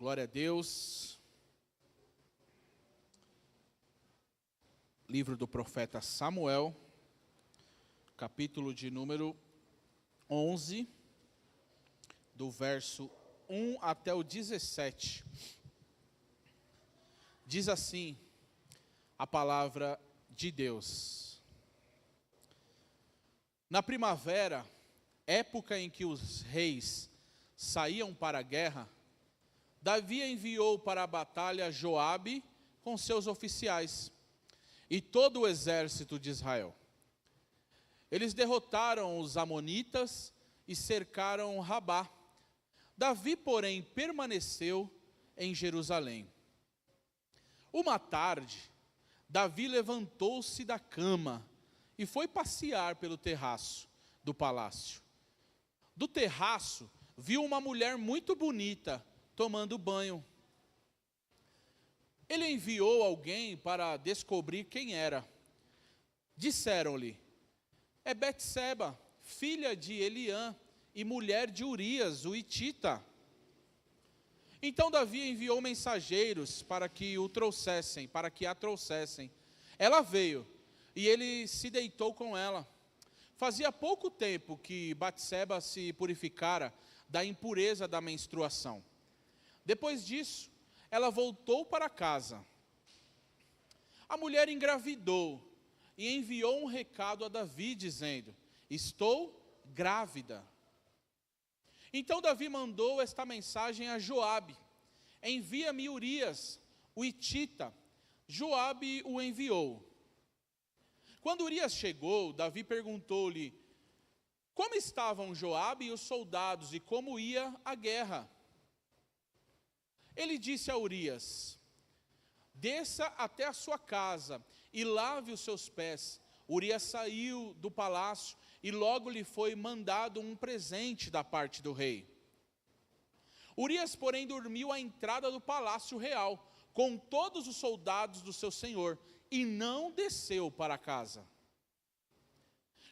Glória a Deus. Livro do profeta Samuel, capítulo de número 11, do verso 1 até o 17. Diz assim a palavra de Deus. Na primavera, época em que os reis saíam para a guerra, Davi enviou para a batalha Joabe com seus oficiais e todo o exército de Israel. Eles derrotaram os amonitas e cercaram Rabá. Davi, porém, permaneceu em Jerusalém. Uma tarde, Davi levantou-se da cama e foi passear pelo terraço do palácio. Do terraço, viu uma mulher muito bonita tomando banho. Ele enviou alguém para descobrir quem era. Disseram-lhe: é Betseba, filha de Eliã e mulher de Urias, o hitita. Então Davi enviou mensageiros para que a trouxessem. Ela veio e ele se deitou com ela. Fazia pouco tempo que Betseba se purificara da impureza da menstruação. Depois disso, ela voltou para casa. A mulher engravidou e enviou um recado a Davi, dizendo: estou grávida. Então Davi mandou esta mensagem a Joabe: envia-me Urias, o hitita. Joabe o enviou. Quando Urias chegou, Davi perguntou-lhe como estavam Joabe e os soldados e como ia a guerra. Ele disse a Urias: desça até a sua casa e lave os seus pés. Urias saiu do palácio e logo lhe foi mandado um presente da parte do rei. Urias, porém, dormiu à entrada do palácio real, com todos os soldados do seu senhor, e não desceu para casa.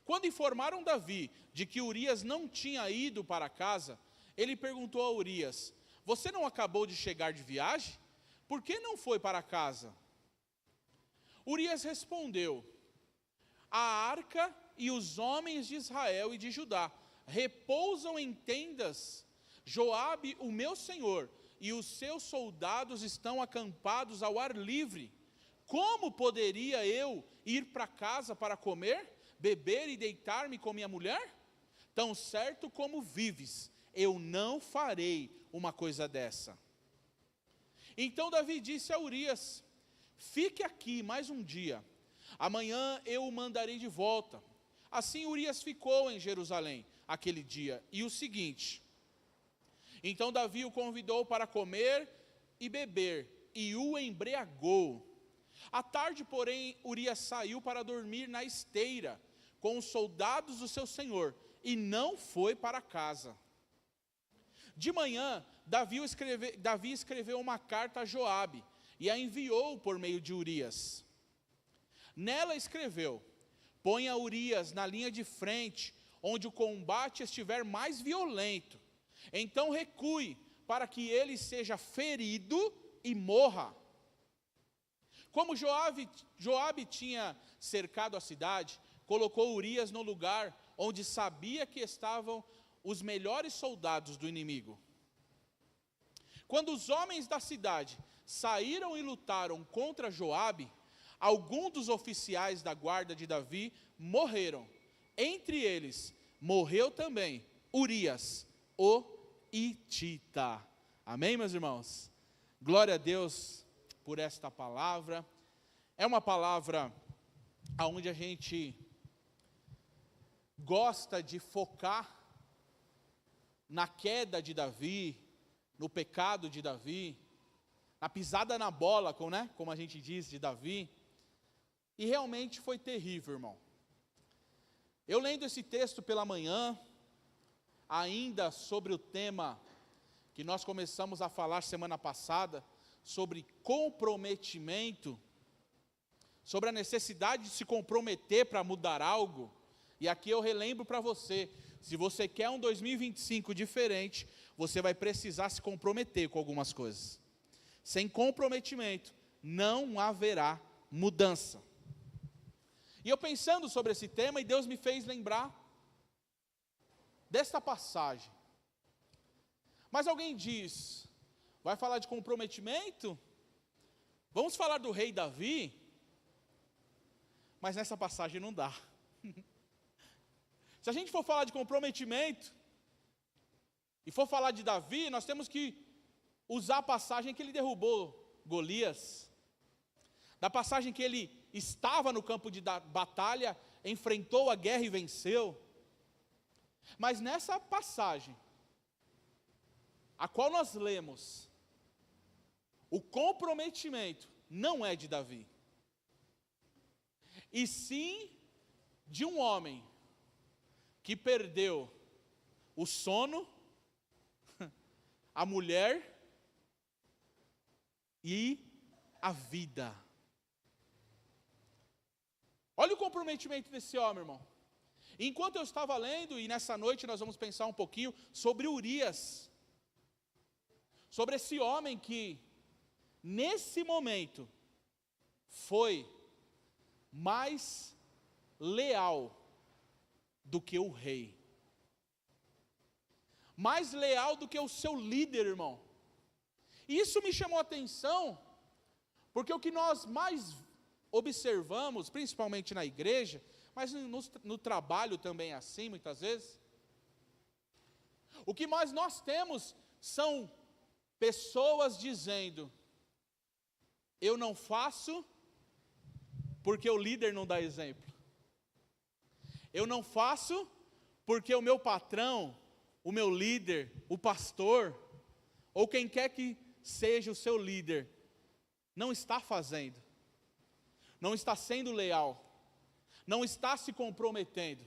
Quando informaram Davi de que Urias não tinha ido para casa, ele perguntou a Urias: você não acabou de chegar de viagem? Por que não foi para casa? Urias respondeu: a arca e os homens de Israel e de Judá repousam em tendas. Joabe, o meu senhor, e os seus soldados estão acampados ao ar livre. Como poderia eu ir para casa para comer, beber e deitar-me com minha mulher? Tão certo como vives, eu não farei uma coisa dessa. Então Davi disse a Urias: fique aqui mais um dia, amanhã eu o mandarei de volta. Assim Urias ficou em Jerusalém aquele dia e o seguinte. Então Davi o convidou para comer e beber e o embriagou. À tarde, porém, Urias saiu para dormir na esteira com os soldados do seu senhor e não foi para casa. De manhã, Davi escreveu uma carta a Joabe e a enviou por meio de Urias. Nela escreveu: ponha Urias na linha de frente, onde o combate estiver mais violento. Então recue, para que ele seja ferido e morra. Como Joabe tinha cercado a cidade, colocou Urias no lugar onde sabia que estavam os melhores soldados do inimigo. Quando os homens da cidade saíram e lutaram contra Joabe, alguns dos oficiais da guarda de Davi morreram. Entre eles, morreu também Urias, o hitita. Amém, meus irmãos? Glória a Deus por esta palavra. É uma palavra onde a gente gosta de focar na queda de Davi, no pecado de Davi, na pisada na bola, como a gente diz, de Davi. E realmente foi terrível, irmão. Eu lendo esse texto pela manhã, ainda sobre o tema que nós começamos a falar semana passada, sobre comprometimento, sobre a necessidade de se comprometer para mudar algo. E aqui eu relembro para você, se você quer um 2025 diferente, você vai precisar se comprometer com algumas coisas. Sem comprometimento, não haverá mudança. E eu pensando sobre esse tema, e Deus me fez lembrar desta passagem. Mas alguém diz, vai falar de comprometimento? Vamos falar do rei Davi? Mas nessa passagem não dá. Se a gente for falar de comprometimento, e for falar de Davi, nós temos que usar a passagem que ele derrubou Golias, da passagem que ele estava no campo de batalha, enfrentou a guerra e venceu. Mas nessa passagem, a qual nós lemos, o comprometimento não é de Davi, e sim de um homem que perdeu o sono, a mulher e a vida. Olha o comprometimento desse homem, irmão. Enquanto eu estava lendo, e nessa noite nós vamos pensar um pouquinho sobre Urias, sobre esse homem que, nesse momento, foi mais leal do que o rei, mais leal do que o seu líder, irmão. E isso me chamou a atenção, porque o que nós mais observamos, principalmente na igreja, mas no trabalho também é assim, muitas vezes, o que mais nós temos são pessoas dizendo, eu não faço porque o líder não dá exemplo. Eu não faço porque o meu patrão, o meu líder, o pastor, ou quem quer que seja o seu líder, não está fazendo, não está sendo leal, não está se comprometendo.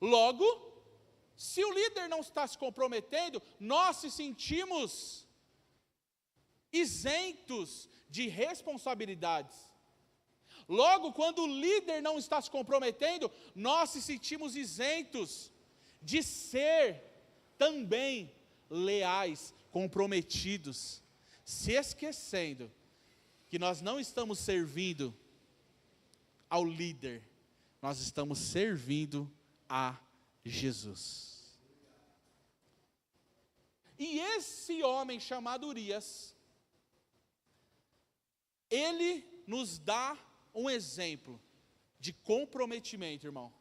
Logo, se o líder não está se comprometendo, nós se sentimos isentos de responsabilidades. Logo, quando o líder não está se comprometendo, nós se sentimos isentos de ser também leais, comprometidos, se esquecendo que nós não estamos servindo ao líder, nós estamos servindo a Jesus. E esse homem chamado Urias, ele nos dá um exemplo de comprometimento, irmão,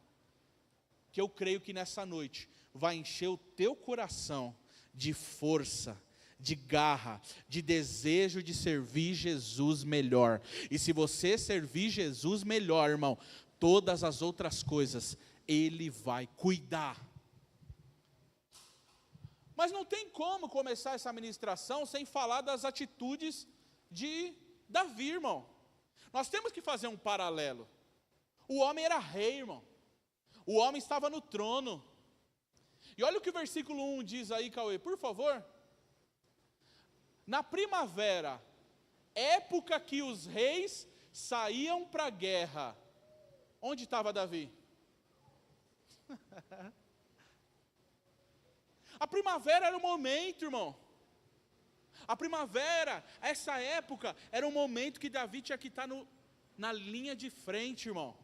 que eu creio que nessa noite vai encher o teu coração de força, de garra, de desejo de servir Jesus melhor. E se você servir Jesus melhor, irmão, todas as outras coisas Ele vai cuidar. Mas não tem como começar essa ministração sem falar das atitudes de Davi, irmão. Nós temos que fazer um paralelo. O homem era rei, irmão. O homem estava no trono. E olha o que o versículo 1 diz aí, Cauê, por favor. Na primavera, época que os reis saíam para a guerra, onde estava Davi? A primavera era o momento, irmão. A primavera, essa época, era um momento que Davi tinha que estar na linha de frente, irmão.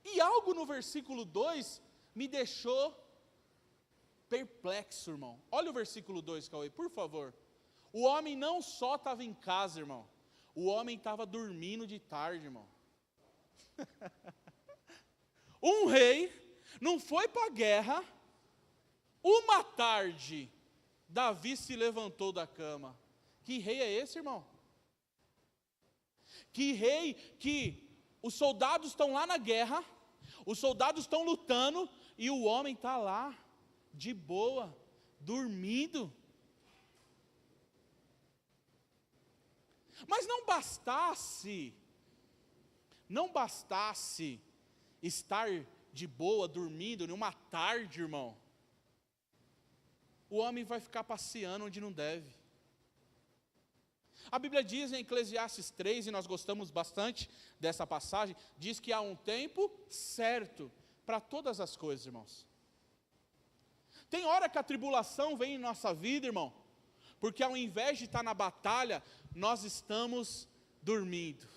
E algo no versículo 2 me deixou perplexo, irmão. Olha o versículo 2, Cauê, por favor. O homem não só estava em casa, irmão. O homem estava dormindo de tarde, irmão. Um rei não foi para a guerra. Uma tarde, Davi se levantou da cama. Que rei é esse, irmão? Que rei que os soldados estão lá na guerra, os soldados estão lutando, e o homem está lá, de boa, dormindo. Mas não bastasse estar de boa, dormindo, numa tarde, irmão. O homem vai ficar passeando onde não deve. A Bíblia diz em Eclesiastes 3, e nós gostamos bastante dessa passagem, diz que há um tempo certo para todas as coisas, irmãos. Tem hora que a tribulação vem em nossa vida, irmão, porque ao invés de estar na batalha, nós estamos dormindo.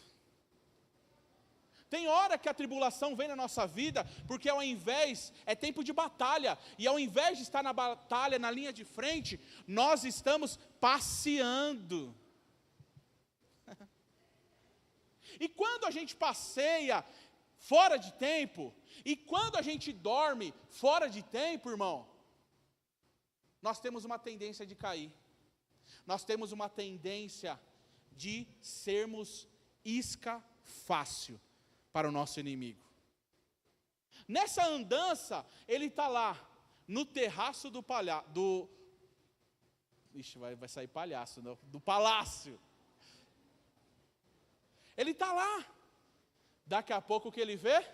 Tem hora que a tribulação vem na nossa vida, porque ao invés, é tempo de batalha, e ao invés de estar na batalha, na linha de frente, nós estamos passeando. E quando a gente passeia fora de tempo, e quando a gente dorme fora de tempo, irmão, nós temos uma tendência de cair. Nós temos uma tendência de sermos isca fácil para o nosso inimigo. Nessa andança, ele está lá, no terraço do palácio, vai sair palhaço, não, do palácio. Ele está lá, daqui a pouco o que ele vê?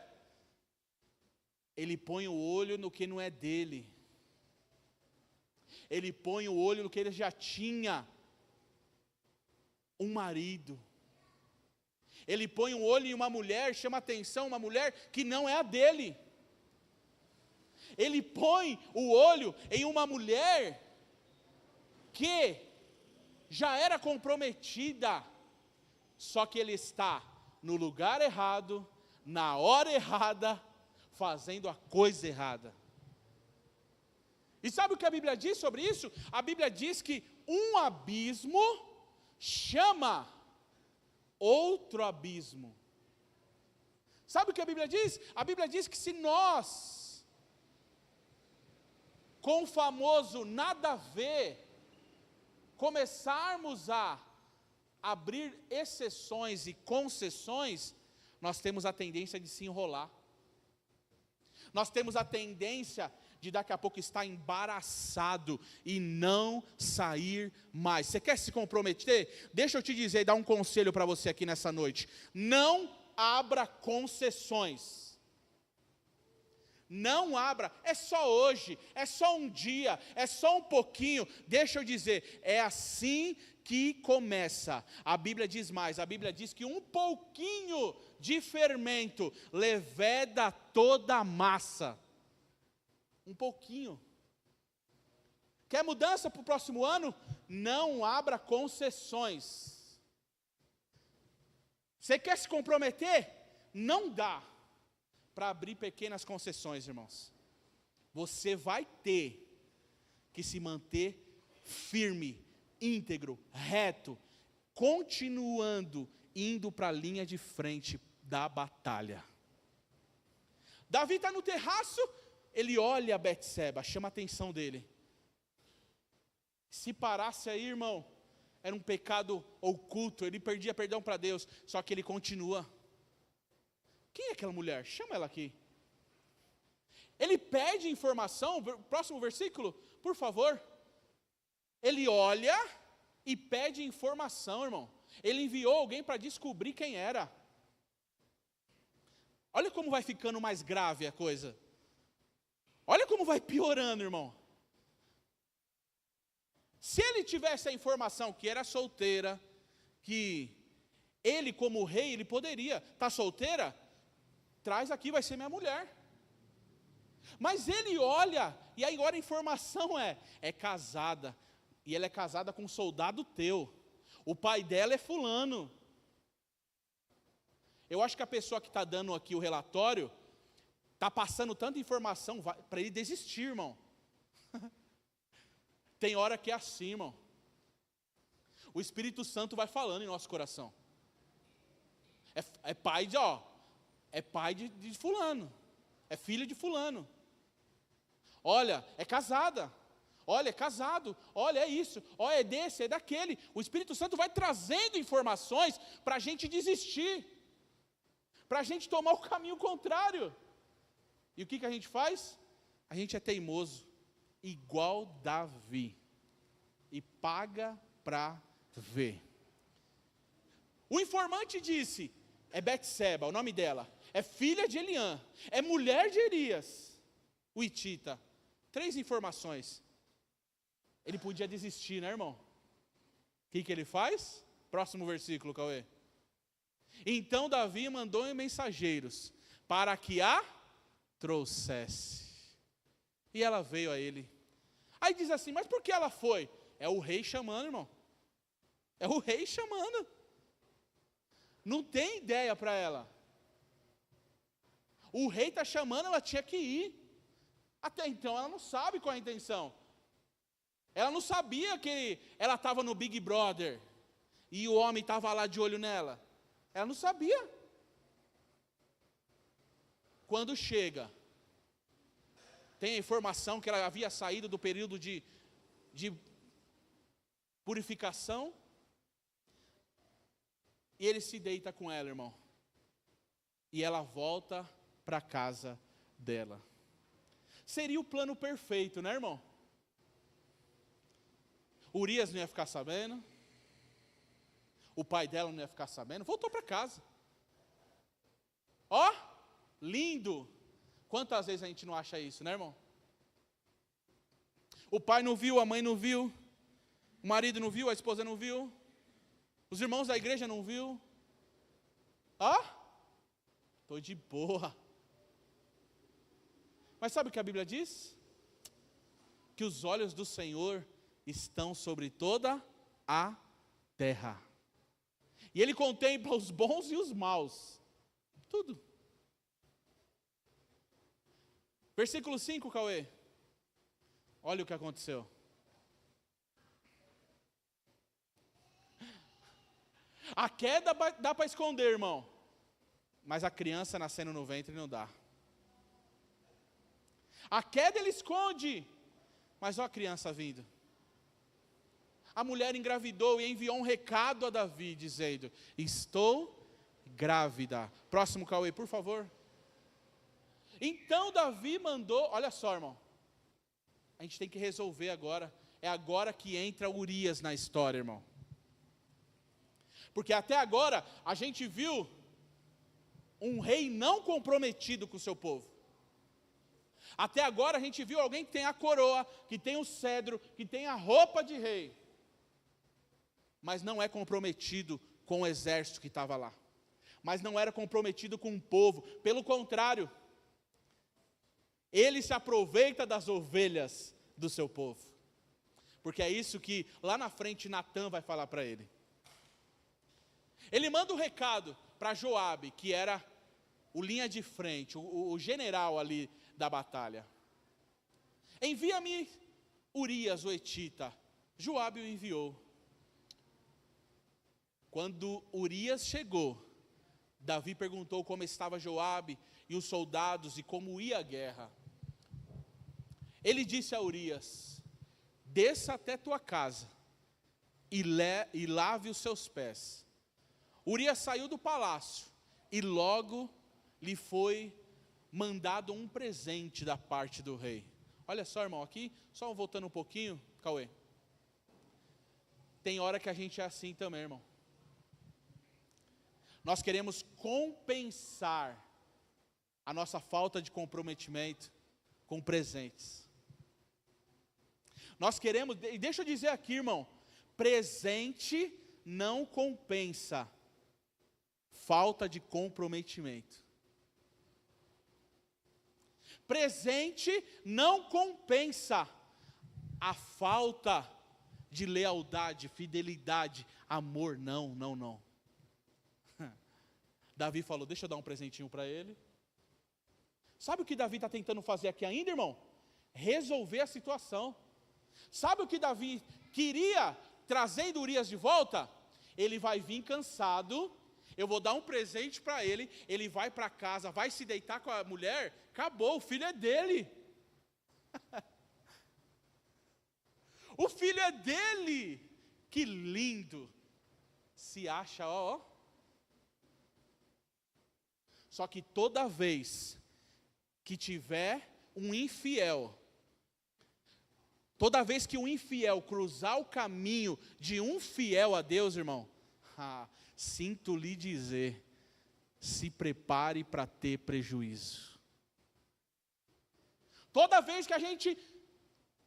Ele põe o olho no que não é dele. Ele põe o olho no que ele já tinha, um marido. Ele põe o olho em uma mulher, chama atenção, uma mulher que não é a dele. Ele põe o olho em uma mulher que já era comprometida, só que ele está no lugar errado, na hora errada, fazendo a coisa errada. E sabe o que a Bíblia diz sobre isso? A Bíblia diz que um abismo chama outro abismo. Sabe o que a Bíblia diz? A Bíblia diz que se nós, com o famoso nada a ver, começarmos a abrir exceções e concessões, nós temos a tendência de se enrolar. Nós temos a tendência de daqui a pouco estar embaraçado e não sair mais. Você quer se comprometer? Deixa eu te dizer, dar um conselho para você aqui nessa noite. Não abra concessões. Não abra, é só hoje, é só um dia, é só um pouquinho. Deixa eu dizer, é assim que começa. A Bíblia diz mais, a Bíblia diz que um pouquinho de fermento leveda toda a massa. Um pouquinho. Quer mudança para o próximo ano? Não abra concessões. Você quer se comprometer? Não dá para abrir pequenas concessões, irmãos. Você vai ter que se manter firme, íntegro, reto, continuando, indo para a linha de frente da batalha. Davi está no terraço, ele olha a Betseba, chama a atenção dele. Se parasse aí, irmão, era um pecado oculto, ele perdia perdão para Deus, só que ele continua. Quem é aquela mulher? Chama ela aqui. Ele pede informação, próximo versículo, por favor. Ele olha e pede informação, irmão. Ele enviou alguém para descobrir quem era. Olha como vai ficando mais grave a coisa. Olha como vai piorando, irmão. Se ele tivesse a informação que era solteira, que ele como rei, ele poderia, está solteira? Traz aqui, vai ser minha mulher. Mas ele olha, e aí agora a informação é casada, e ela é casada com um soldado teu. O pai dela é fulano. Eu acho que a pessoa que está dando aqui o relatório, está passando tanta informação para ele desistir, irmão. Tem hora que é assim, irmão. O Espírito Santo vai falando em nosso coração. É pai de, é pai de fulano. É filho de fulano. Olha, é casada. Olha, é casado. Olha, é isso. Olha, é desse, é daquele. O Espírito Santo vai trazendo informações para a gente desistir. Para a gente tomar o caminho contrário. E o que a gente faz? A gente é teimoso, igual Davi, e paga para ver. O informante disse, é Betseba, o nome dela, é filha de Eliã, é mulher de Urias, o hitita. 3 informações. Ele podia desistir, né, irmão? O que ele faz? Próximo versículo, Cauê. Então Davi mandou mensageiros para que a trouxesse. E ela veio a ele. Aí diz assim, mas por que ela foi? É o rei chamando, irmão. É o rei chamando. Não tem ideia para ela. O rei está chamando, ela tinha que ir. Até então ela não sabe qual é a intenção. Ela não sabia que ela estava no Big Brother e o homem estava lá de olho nela. Ela não sabia. Quando chega, tem a informação que ela havia saído do período de purificação. E ele se deita com ela, irmão. E ela volta para a casa dela. Seria o plano perfeito, né, irmão? Urias não ia ficar sabendo. O pai dela não ia ficar sabendo. Voltou para casa. Ó, lindo. Quantas vezes a gente não acha isso, né, irmão? O pai não viu, a mãe não viu. O marido não viu, a esposa não viu. Os irmãos da igreja não viu. Ó, estou de boa. Mas sabe o que a Bíblia diz? Que os olhos do Senhor estão sobre toda a terra. E Ele contempla os bons e os maus. Tudo. Versículo 5, Cauê. Olha o que aconteceu. A queda dá para esconder, irmão. Mas a criança nascendo no ventre não dá. A queda ele esconde. Mas olha a criança vindo. A mulher engravidou e enviou um recado a Davi, dizendo: estou grávida. Próximo, Cauê, por favor. Então Davi mandou, olha só, irmão. A gente tem que resolver agora. É agora que entra Urias na história, irmão. Porque até agora a gente viu um rei não comprometido com o seu povo. Até agora a gente viu alguém que tem a coroa, que tem o cedro, que tem a roupa de rei. Mas não é comprometido com o exército que estava lá. Mas não era comprometido com o povo. Pelo contrário, ele se aproveita das ovelhas do seu povo. Porque é isso que lá na frente Natã vai falar para ele. Ele manda um recado para Joabe, que era o linha de frente, o general ali da batalha. Envia-me Urias, o Etita. Joabe o enviou. Quando Urias chegou, Davi perguntou como estava Joabe e os soldados e como ia a guerra. Ele disse a Urias: desça até tua casa e lave os seus pés. Urias saiu do palácio e logo lhe foi mandado um presente da parte do rei. Olha só, irmão, aqui, só voltando um pouquinho, Cauê. Tem hora que a gente é assim também, irmão. Nós queremos compensar a nossa falta de comprometimento com presentes. Nós queremos, e deixa eu dizer aqui, irmão, presente não compensa falta de comprometimento. Presente não compensa a falta de lealdade, fidelidade, amor, não. Davi falou: deixa eu dar um presentinho para ele. Sabe o que Davi está tentando fazer aqui ainda, irmão? Resolver a situação. Sabe o que Davi queria, trazendo Urias de volta? Ele vai vir cansado, eu vou dar um presente para ele, ele vai para casa, vai se deitar com a mulher, acabou, o filho é dele. O filho é dele. Que lindo. Se acha, ó. Só que toda vez que tiver um infiel, toda vez que um infiel cruzar o caminho de um fiel a Deus, irmão, sinto lhe dizer, se prepare para ter prejuízo. Toda vez que a gente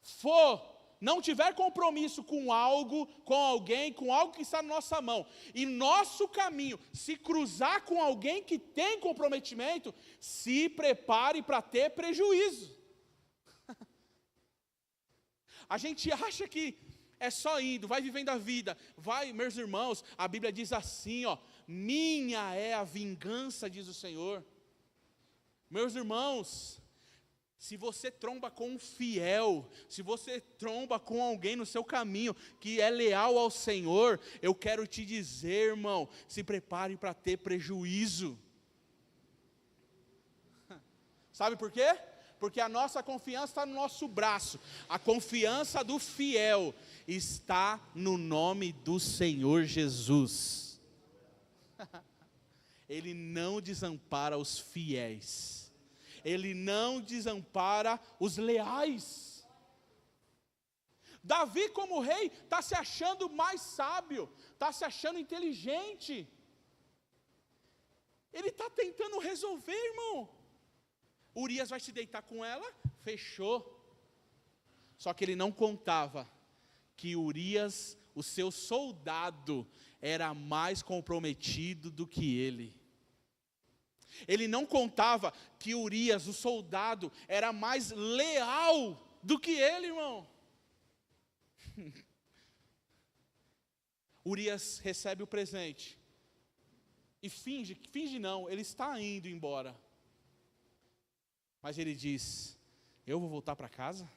for não tiver compromisso com algo, com alguém, com algo que está na nossa mão, e nosso caminho se cruzar com alguém que tem comprometimento, se prepare para ter prejuízo. A gente acha que é só indo, vai vivendo a vida, vai, meus irmãos, a Bíblia diz assim, ó, minha é a vingança, diz o Senhor. Meus irmãos, se você tromba com um fiel, se você tromba com alguém no seu caminho que é leal ao Senhor, eu quero te dizer, irmão, se prepare para ter prejuízo. Sabe por quê? Porque a nossa confiança está no nosso braço. A confiança do fiel está no nome do Senhor Jesus. Ele não desampara os fiéis. Ele não desampara os leais. Davi, como rei, está se achando mais sábio, está se achando inteligente. Ele está tentando resolver, irmão. Urias vai se deitar com ela? Fechou. Só que ele não contava que Urias, o seu soldado, era mais comprometido do que ele. Ele não contava que Urias, o soldado, era mais leal do que ele, irmão. Urias recebe o presente e finge não, ele está indo embora. Mas ele diz, eu vou voltar para casa?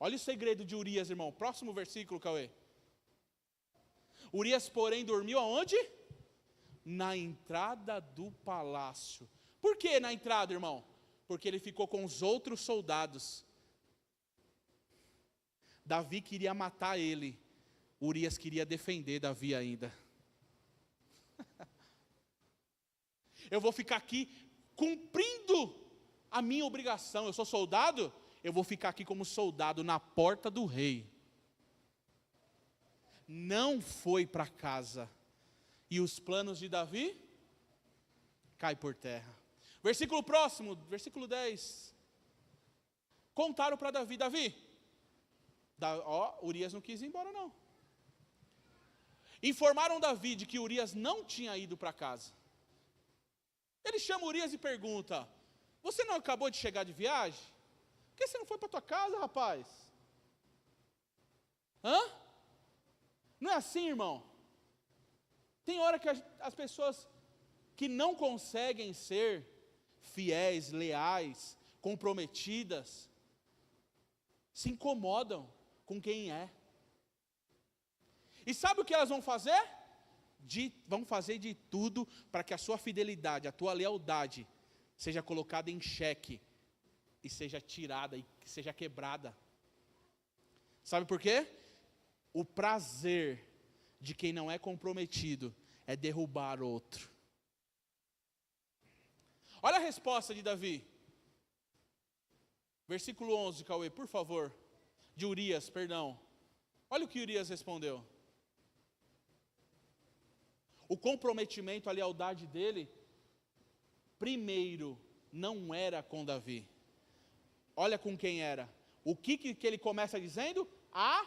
Olha o segredo de Urias, irmão. Próximo versículo, Cauê. Urias, porém, dormiu aonde? Na entrada do palácio. Por que na entrada, irmão? Porque ele ficou com os outros soldados. Davi queria matar ele. Urias queria defender Davi ainda. Eu vou ficar aqui cumprindo a minha obrigação. Eu sou soldado, eu vou ficar aqui como soldado na porta do rei. Não foi para casa. E os planos de Davi caem por terra. Versículo próximo, versículo 10. Contaram para Davi, Urias não quis ir embora não. Informaram Davi de que Urias não tinha ido para casa. Ele chama Urias e pergunta, você não acabou de chegar de viagem? Por que você não foi para tua casa, rapaz? Não é assim, irmão? Tem hora que as pessoas que não conseguem ser fiéis, leais, comprometidas, se incomodam com quem é. E sabe o que elas vão fazer? Vão fazer de tudo para que a sua fidelidade, a tua lealdade, seja colocada em xeque, e seja tirada, e seja quebrada. Sabe por quê? O prazer de quem não é comprometido é derrubar outro. Olha a resposta de Davi. Versículo 11, Cauê, por favor. De Urias, perdão. Olha o que Urias respondeu. O comprometimento, a lealdade dele, primeiro, não era com Davi. Olha com quem era. O que ele começa dizendo? A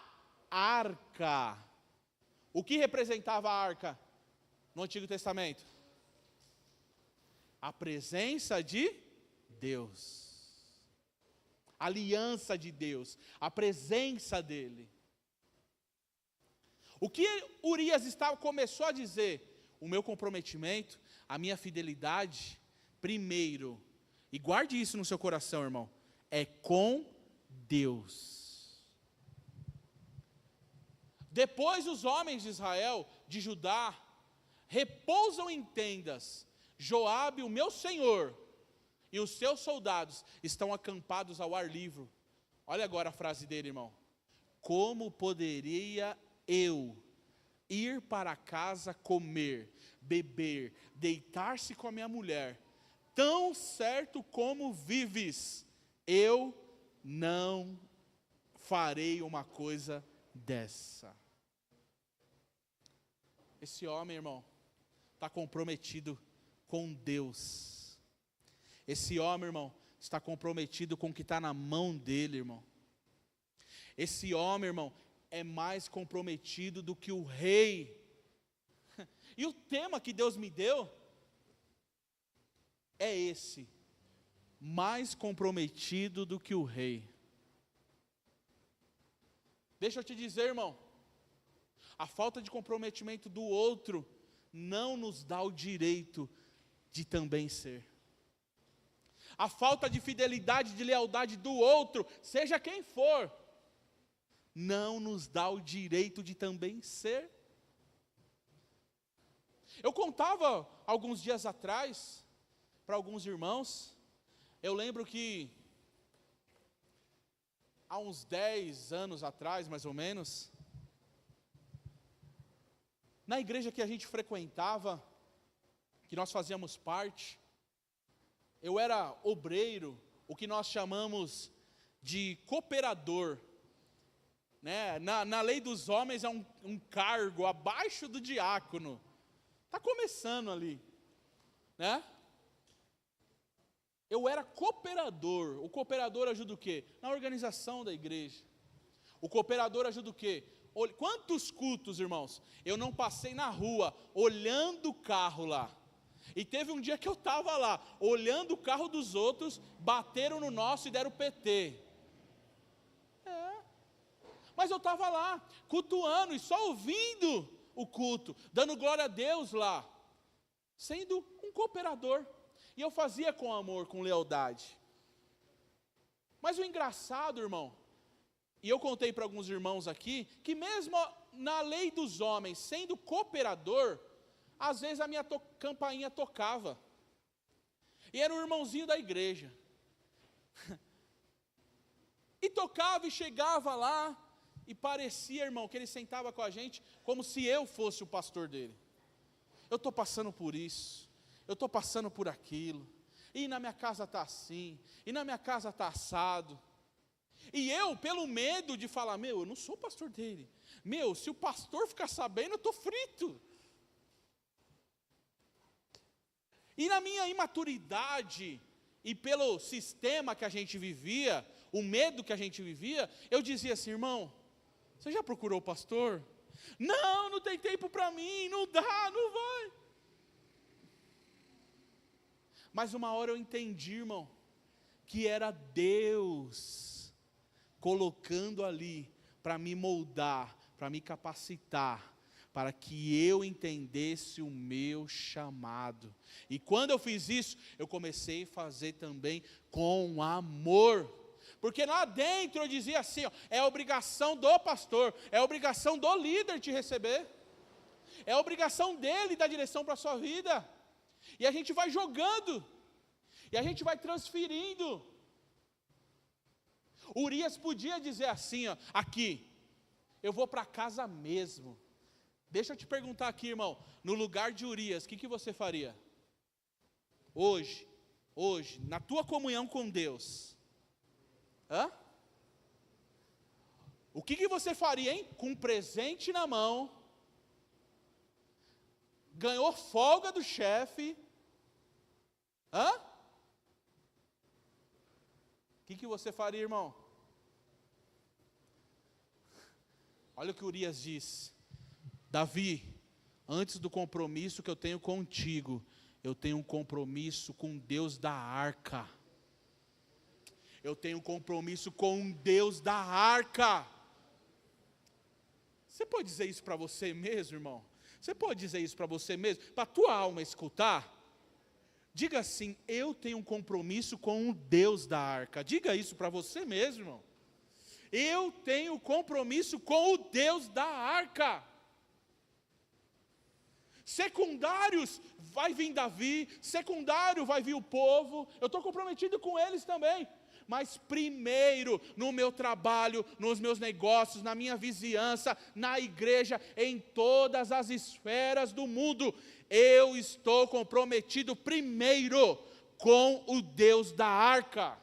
arca. O que representava a arca no Antigo Testamento? A presença de Deus. A aliança de Deus. A presença dele. O que Urias começou a dizer? O meu comprometimento, a minha fidelidade, primeiro, e guarde isso no seu coração, irmão, é com Deus. Depois os homens de Israel, de Judá, repousam em tendas. Joabe, o meu senhor, e os seus soldados estão acampados ao ar livre. Olha agora a frase dele, irmão. Como poderia eu ir para casa comer, beber, deitar-se com a minha mulher, tão certo como vives, eu não farei uma coisa dessa. Esse homem, irmão, está comprometido com Deus. Esse homem, irmão, está comprometido com o que está na mão dele, irmão. Esse homem, irmão, é mais comprometido do que o rei. E o tema que Deus me deu é esse: mais comprometido do que o rei. Deixa eu te dizer, irmão, a falta de comprometimento do outro não nos dá o direito de também ser. A falta de fidelidade, de lealdade do outro, seja quem for, não nos dá o direito de também ser. Eu contava alguns dias atrás para alguns irmãos, eu lembro que há uns 10 anos atrás, mais ou menos, na igreja que a gente frequentava, que nós fazíamos parte, eu era obreiro, o que nós chamamos de cooperador. Né? Na lei dos homens é um cargo abaixo do diácono. Está começando ali. Né? Eu era cooperador. O cooperador ajuda o quê? Na organização da igreja. O cooperador ajuda o quê? Quantos cultos, irmãos, eu não passei na rua, olhando o carro lá. E teve um dia que eu estava lá, olhando o carro dos outros, bateram no nosso e deram PT. Mas eu estava lá, cultuando e só ouvindo o culto, dando glória a Deus lá, sendo um cooperador. E eu fazia com amor, com lealdade. Mas o engraçado, irmão, e eu contei para alguns irmãos aqui, que mesmo na lei dos homens, sendo cooperador, às vezes a minha campainha tocava. E era um irmãozinho da igreja. E tocava e chegava lá, e parecia, irmão, que ele sentava com a gente como se eu fosse o pastor dele. Eu estou passando por isso, eu estou passando por aquilo, e na minha casa está assim, e na minha casa está assado. E eu, pelo medo de falar, eu não sou o pastor dele. Se o pastor ficar sabendo, eu estou frito. E na minha imaturidade, e pelo sistema que a gente vivia, o medo que a gente vivia, eu dizia assim, irmão, você já procurou o pastor? Não tem tempo para mim, não dá, não vai. Mas uma hora eu entendi, irmão, que era Deus colocando ali para me moldar, para me capacitar, para que eu entendesse o meu chamado. E quando eu fiz isso, eu comecei a fazer também com amor. Porque lá dentro eu dizia assim, é obrigação do pastor, é obrigação do líder te receber, é obrigação dele dar direção para a sua vida. E a gente vai jogando, e a gente vai transferindo. Urias podia dizer assim, aqui, eu vou para casa mesmo. Deixa eu te perguntar aqui, irmão, no lugar de Urias, o que você faria? Hoje, na tua comunhão com Deus. O que você faria, hein? Com um presente na mão, ganhou folga do chefe, o que você faria, irmão? Olha o que Urias diz: Davi, antes do compromisso que eu tenho contigo, eu tenho um compromisso com Deus da arca. Eu tenho um compromisso com Deus da arca. Você pode dizer isso para você mesmo, irmão? Você pode dizer isso para você mesmo? Para a tua alma escutar? Diga assim, eu tenho um compromisso com o Deus da arca. Diga isso para você mesmo, irmão. Eu tenho compromisso com o Deus da arca. Secundários, vai vir Davi, secundário vai vir o povo, eu estou comprometido com eles também. Mas primeiro, no meu trabalho, nos meus negócios, na minha vizinhança, na igreja, em todas as esferas do mundo, eu estou comprometido primeiro com o Deus da arca.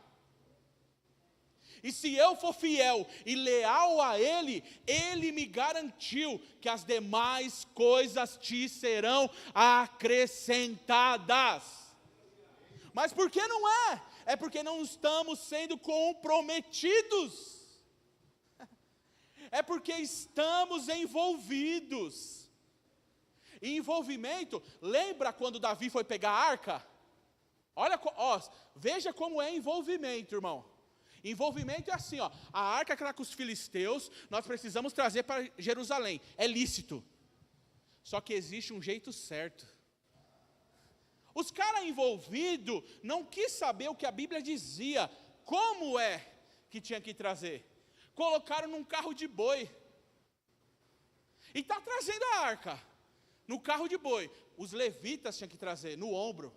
E se eu for fiel e leal a Ele, Ele me garantiu que as demais coisas te serão acrescentadas. Mas por que não é? é porque não estamos sendo comprometidos. É porque estamos envolvidos. E envolvimento, lembra quando Davi foi pegar a arca? Olha, veja como é envolvimento, irmão. Envolvimento é assim, a arca que está com os filisteus, nós precisamos trazer para Jerusalém. É lícito. Só que existe um jeito certo. Os caras envolvidos não quis saber o que a Bíblia dizia, como é que tinha que trazer. Colocaram num carro de boi. E está trazendo a arca no carro de boi. Os levitas tinham que trazer no ombro.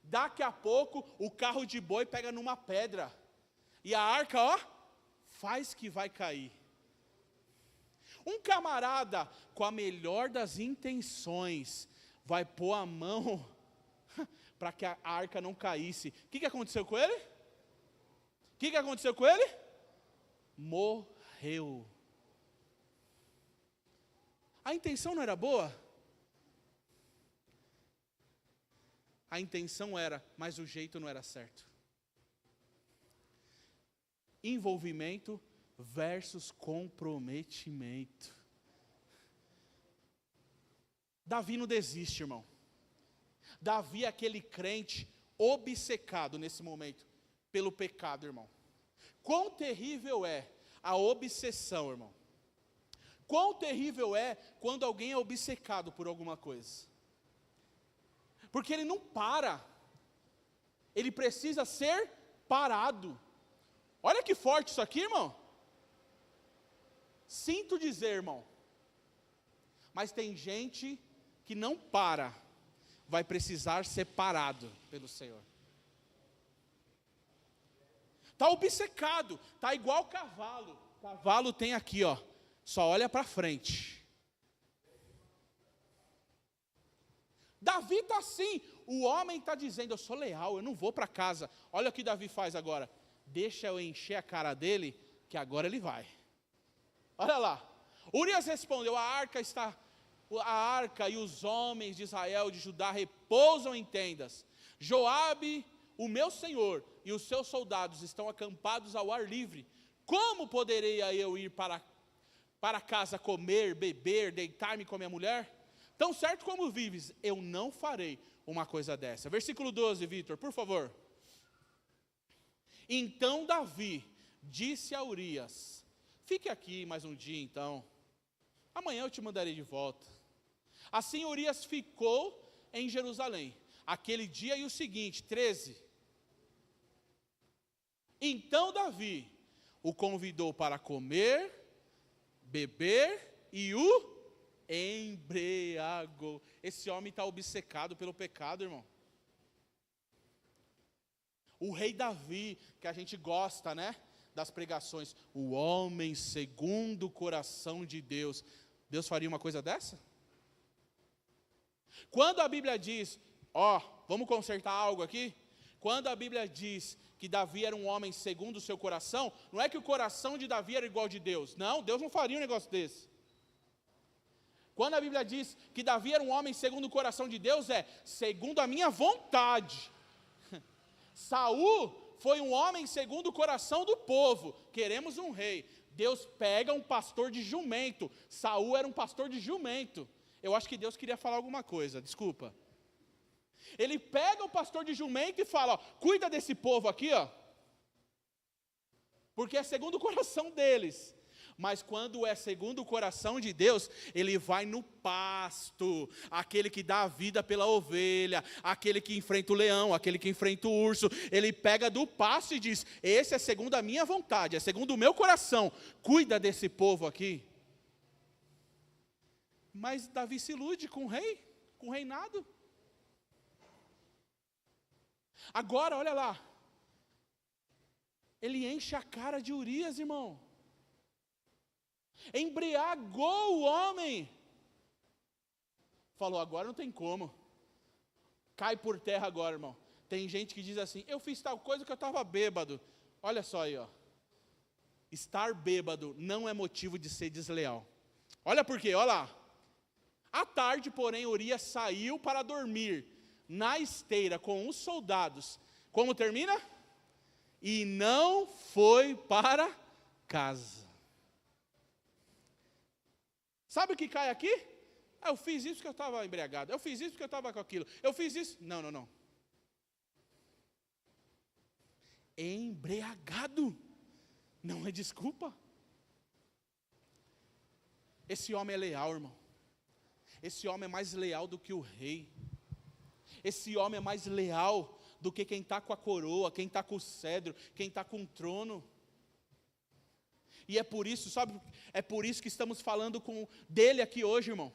Daqui a pouco o carro de boi pega numa pedra. E a arca, faz que vai cair. Um camarada com a melhor das intenções vai pôr a mão para que a arca não caísse. O que aconteceu com ele? O que aconteceu com ele? Morreu. A intenção não era boa? A intenção era, mas o jeito não era certo. Envolvimento versus comprometimento. Davi não desiste, irmão. Davi é aquele crente obcecado nesse momento pelo pecado, irmão. Quão terrível é a obsessão, irmão. Quão terrível é quando alguém é obcecado por alguma coisa. Porque ele não para. Ele precisa ser parado. Olha que forte isso aqui, irmão. Sinto dizer, irmão. Mas tem gente que não para. Vai precisar ser parado pelo Senhor. Está obcecado. Está igual cavalo. Cavalo tem aqui, só olha para frente. Davi está assim. O homem está dizendo, eu sou leal, eu não vou para casa. Olha o que Davi faz agora. Deixa eu encher a cara dele, que agora ele vai. Olha lá. Urias respondeu, a arca e os homens de Israel, de Judá, repousam em tendas. Joabe, o meu senhor, e os seus soldados estão acampados ao ar livre. Como poderei eu ir para casa comer, beber, deitar-me com a minha mulher? Tão certo como vives, eu não farei uma coisa dessa. Versículo 12, Vitor, por favor. Então Davi disse a Urias, fique aqui mais um dia então, amanhã eu te mandarei de volta. Assim Urias ficou em Jerusalém, aquele dia e o seguinte, 13. Então Davi o convidou para comer, beber e o embriagou. Esse homem está obcecado pelo pecado, irmão. O rei Davi, que a gente gosta, das pregações, o homem segundo o coração de Deus. Deus faria uma coisa dessa? Quando a Bíblia diz, vamos consertar algo aqui? Quando a Bíblia diz que Davi era um homem segundo o seu coração, não é que o coração de Davi era igual ao de Deus. Não, Deus não faria um negócio desse. Quando a Bíblia diz que Davi era um homem segundo o coração de Deus, é segundo a minha vontade. Saul foi um homem segundo o coração do povo. Queremos um rei. Deus pega um pastor de jumento. Saul era um pastor de jumento. Eu acho que Deus queria falar alguma coisa, desculpa. Ele pega o pastor de jumento e fala, cuida desse povo aqui, porque é segundo o coração deles. Mas quando é segundo o coração de Deus, ele vai no pasto, aquele que dá a vida pela ovelha, aquele que enfrenta o leão, aquele que enfrenta o urso, ele pega do pasto e diz, esse é segundo a minha vontade, é segundo o meu coração, cuida desse povo aqui. Mas Davi se ilude com o rei, com o reinado. Agora, olha lá, ele enche a cara de Urias, irmão. Embriagou o homem. Falou, agora não tem como. Cai por terra agora, irmão. Tem gente que diz assim, eu fiz tal coisa que eu estava bêbado. Olha só aí, estar bêbado não é motivo de ser desleal. Olha por quê, olha lá. À tarde, porém, Urias saiu para dormir na esteira com os soldados, Como termina? E não foi para casa. Sabe o que cai aqui? Eu fiz isso porque eu estava embriagado. Eu fiz isso porque eu estava com aquilo. Eu fiz isso. Não. Embriagado não é desculpa. Esse homem é leal, irmão. Esse homem é mais leal do que o rei. Esse homem é mais leal do que quem está com a coroa, quem está com o cedro, quem está com o trono. E é por isso, sabe? É por isso que estamos falando dele aqui hoje, irmão.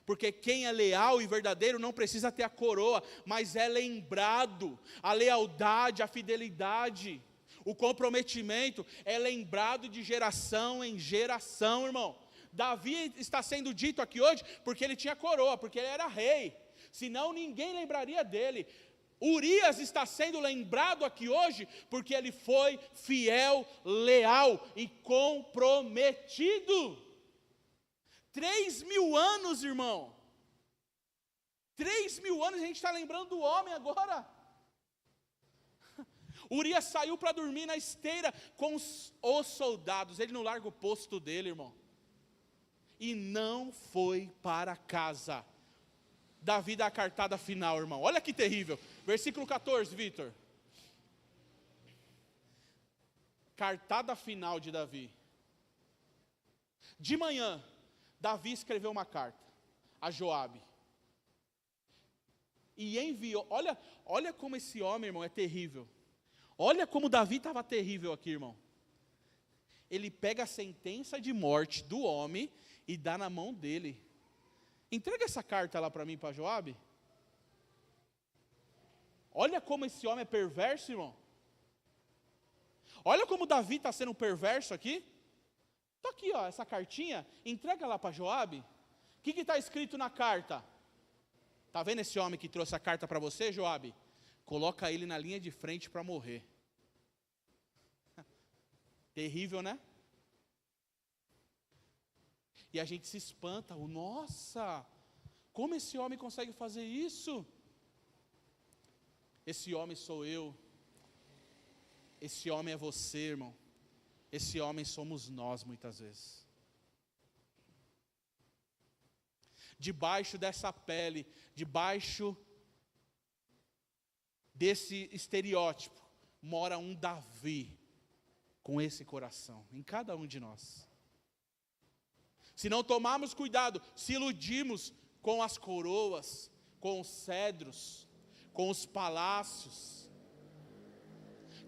Porque quem é leal e verdadeiro não precisa ter a coroa, mas é lembrado. A lealdade, a fidelidade, o comprometimento é lembrado de geração em geração, irmão. Davi está sendo dito aqui hoje porque ele tinha coroa, porque ele era rei. Senão ninguém lembraria dele. Urias está sendo lembrado aqui hoje porque ele foi fiel, leal e comprometido. 3.000 anos, irmão. 3.000 anos, a gente está lembrando do homem agora. Urias saiu para dormir na esteira com os soldados. Ele não larga o posto dele, irmão. E não foi para casa. Davi dá a cartada final, irmão. Olha que terrível. Versículo 14, Vitor. Cartada final de Davi. De manhã, Davi escreveu uma carta a Joabe. E enviou. Olha como esse homem, irmão, é terrível. Olha como Davi estava terrível aqui, irmão. Ele pega a sentença de morte do homem e dá na mão dele. Entrega essa carta lá para mim, para Joabe. Olha como esse homem é perverso, irmão. Olha como Davi está sendo perverso aqui. Está aqui, ó, essa cartinha. Entrega lá para Joabe. O que está escrito na carta? Está vendo esse homem que trouxe a carta para você, Joabe? Coloca ele na linha de frente para morrer. Terrível, né? E a gente se espanta. Nossa, como esse homem consegue fazer isso? Esse homem sou eu. Esse homem é você, irmão. Esse homem somos nós, muitas vezes. Debaixo dessa pele, debaixo desse estereótipo, mora um Davi com esse coração, em cada um de nós. Se não tomarmos cuidado, se iludirmos com as coroas, com os cedros, com os palácios,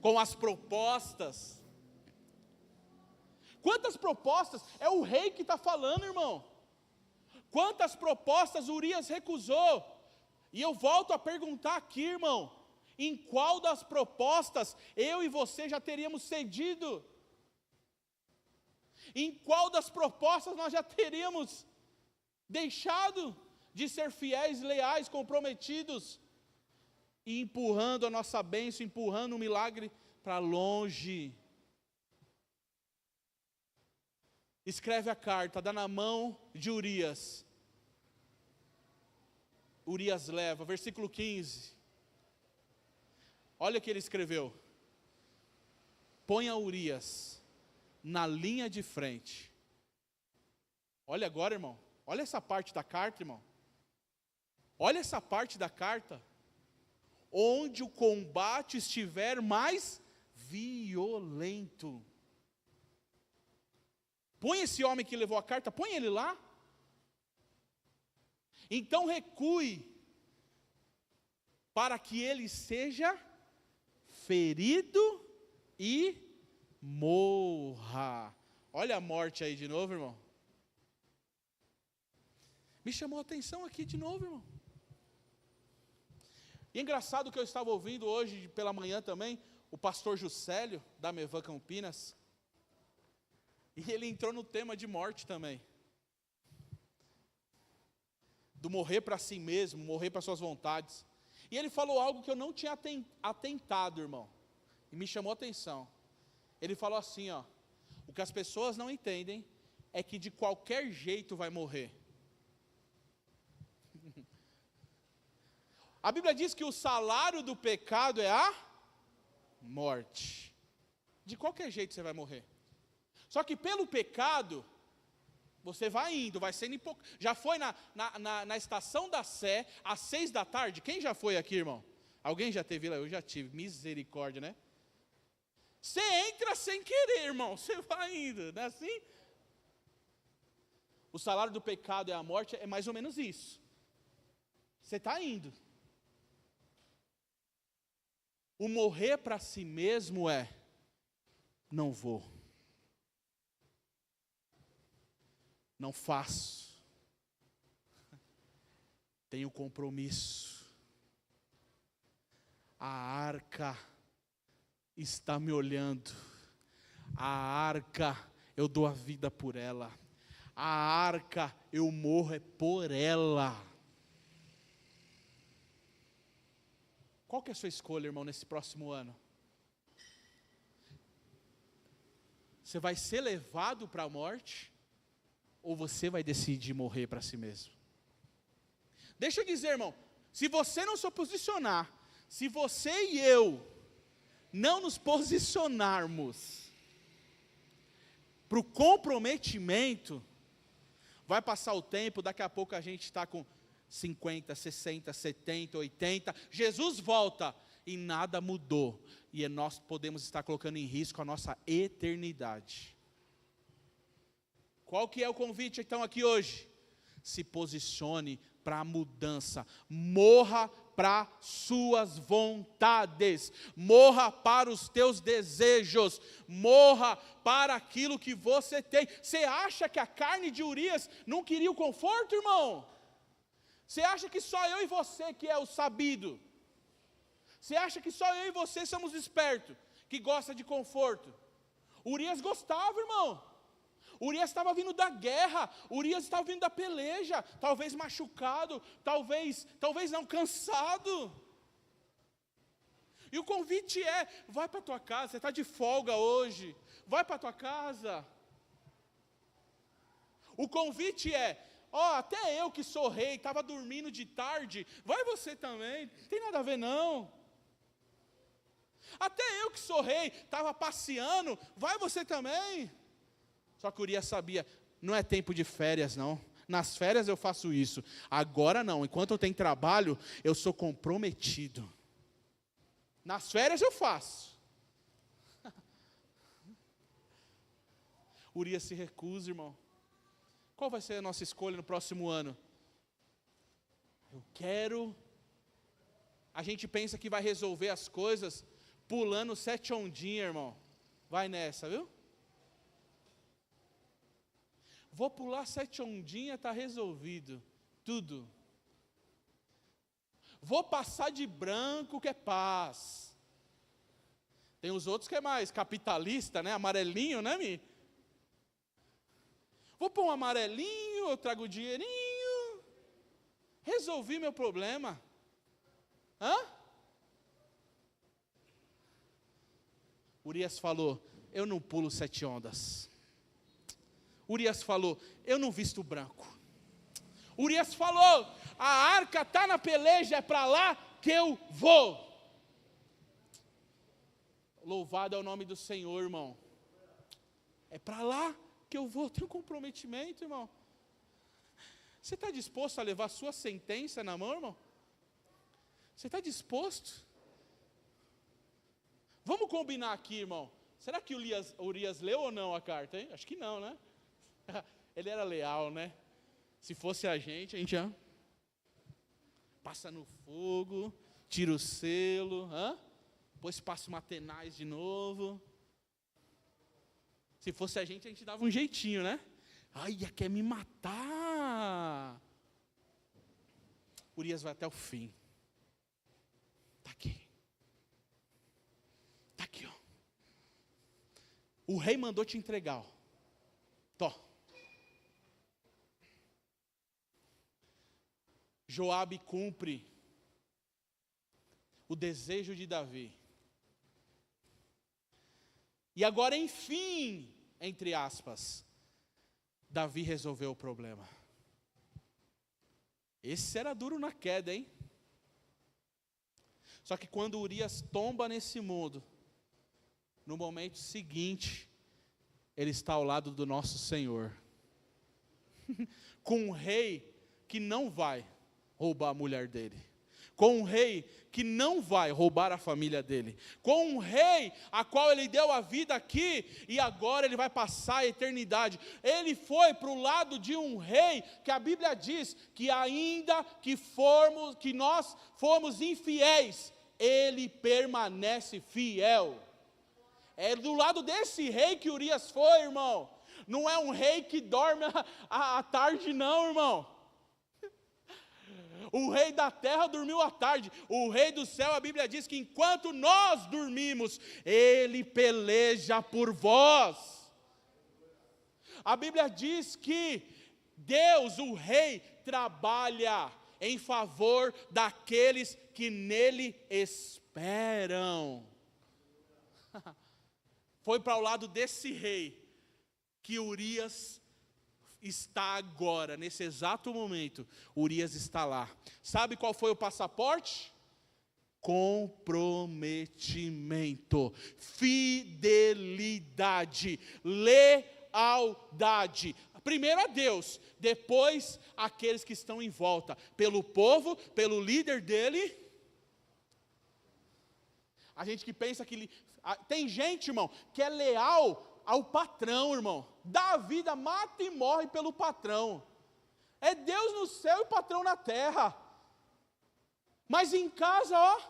com as propostas. Quantas propostas? É o rei que está falando, irmão. Quantas propostas Urias recusou? E eu volto a perguntar aqui, irmão. Em qual das propostas eu e você já teríamos cedido? Em qual das propostas nós já teríamos deixado de ser fiéis, leais, comprometidos? E empurrando a nossa bênção, empurrando o milagre para longe. Escreve a carta, dá na mão de Urias. Urias leva, versículo 15. Olha o que ele escreveu. Ponha Urias na linha de frente. Olha agora, irmão. Olha essa parte da carta, irmão. Olha essa parte da carta. Onde o combate estiver mais violento. Põe esse homem que levou a carta, põe ele lá. Então recue, para que ele seja ferido e morra. Olha a morte aí de novo, irmão. Me chamou a atenção aqui de novo, irmão. E é engraçado que eu estava ouvindo hoje pela manhã também, o pastor Juscelio, da Mevan Campinas. E ele entrou no tema de morte também. Do morrer para si mesmo, morrer para suas vontades. E ele falou algo que eu não tinha atentado, irmão. E me chamou a atenção. Ele falou assim, ó. O que as pessoas não entendem é que de qualquer jeito vai morrer. A Bíblia diz que o salário do pecado é a morte. De qualquer jeito você vai morrer. Só que pelo pecado, você vai indo, vai sendo já foi na estação da Sé, às 6 da tarde? Quem já foi aqui, irmão? Alguém já teve lá? Eu já tive, misericórdia, né? Você entra sem querer, irmão, você vai indo, não é assim? O salário do pecado é a morte, é mais ou menos isso. Você está indo. O morrer para si mesmo é, não vou. Não faço. Tenho compromisso. A arca está me olhando. A arca, eu dou a vida por ela. A arca, eu morro é por ela. Qual que é a sua escolha, irmão, nesse próximo ano? Você vai ser levado para a morte? Ou você vai decidir morrer para si mesmo? Deixa eu dizer, irmão, se você não se posicionar, se você e eu não nos posicionarmos para o comprometimento, vai passar o tempo, daqui a pouco a gente está com 50, 60, 70, 80, Jesus volta e nada mudou, e nós podemos estar colocando em risco a nossa eternidade. Qual que é o convite então aqui hoje? Se posicione para a mudança, morra para suas vontades, morra para os teus desejos, morra para aquilo que você tem. Você acha que a carne de Urias não queria o conforto, irmão? Você acha que só eu e você que é o sabido? Você acha que só eu e você somos espertos, que gosta de conforto? Urias gostava, irmão. Urias estava vindo da guerra, Urias estava vindo da peleja, talvez machucado, talvez não, cansado. E o convite é, vai para a tua casa, você está de folga hoje, vai para a tua casa. O convite é, até eu que sou rei, estava dormindo de tarde, vai você também, não tem nada a ver não. Até eu que sou rei, estava passeando, vai você também. Só que Urias sabia, não é tempo de férias não, nas férias eu faço isso, agora não, enquanto eu tenho trabalho, eu sou comprometido. Nas férias eu faço. Urias se recusa, irmão. Qual vai ser a nossa escolha no próximo ano? A gente pensa que vai resolver as coisas pulando 7 ondinhas, irmão. Vai nessa, viu? Vou pular 7 ondinhas, está resolvido. Tudo. Vou passar de branco, que é paz. Tem os outros que é mais capitalista, né? Amarelinho, né, Mi? Vou pôr um amarelinho, eu trago o dinheirinho. Resolvi meu problema. Urias falou, eu não pulo 7 ondas. Urias falou, eu não visto branco. Urias falou, a arca está na peleja, é para lá que eu vou. Louvado é o nome do Senhor, irmão. É para lá que eu vou, tenho comprometimento, irmão. Você está disposto a levar a sua sentença na mão, irmão? Você está disposto? Vamos combinar aqui, irmão. Será que Urias leu ou não a carta, hein? Acho que não, né? Ele era leal, né? Se fosse a gente já passa no fogo, tira o selo, depois passa uma tenaz de novo. Se fosse a gente dava um jeitinho, né? Ai, quer me matar. Urias vai até o fim. Está aqui. Está aqui, ó. O rei mandou te entregar, ó. Tó. Joabe cumpre o desejo de Davi. E agora, enfim, entre aspas, Davi resolveu o problema. Esse era duro na queda, hein? Só que quando Urias tomba nesse mundo, no momento seguinte, ele está ao lado do nosso Senhor, com um rei que não vai roubar a mulher dele, com um rei que não vai roubar a família dele, com um rei a qual ele deu a vida aqui, e agora ele vai passar a eternidade. Ele foi para o lado de um rei, que a Bíblia diz, que ainda que nós formos infiéis, ele permanece fiel. É do lado desse rei que Urias foi, irmão. Não é um rei que dorme à tarde não, irmão. O rei da terra dormiu à tarde. O rei do céu, a Bíblia diz que enquanto nós dormimos, ele peleja por vós. A Bíblia diz que Deus, o rei, trabalha em favor daqueles que nele esperam. Foi para o lado desse rei que Urias está agora, nesse exato momento. Urias está lá. Sabe qual foi o passaporte? Comprometimento, fidelidade, lealdade. Primeiro a Deus, depois aqueles que estão em volta, pelo povo, pelo líder dele. A gente que pensa que... Tem gente, irmão, que é leal ao patrão, irmão. Dá a vida, mata e morre pelo patrão. É Deus no céu e patrão na terra. Mas em casa, ó,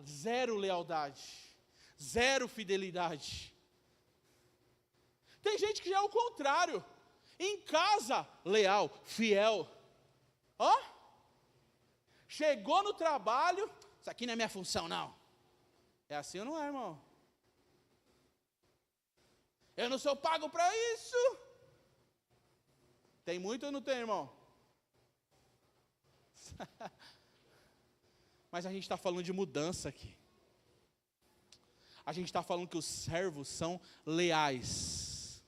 zero lealdade, zero fidelidade. Tem gente que já é o contrário. Em casa, leal, fiel. Ó, chegou no trabalho, isso aqui não é minha função, não. É assim ou não é, irmão? Eu não sou pago para isso. Tem muito ou não tem, irmão? Mas a gente está falando de mudança aqui. A gente está falando que os servos são leais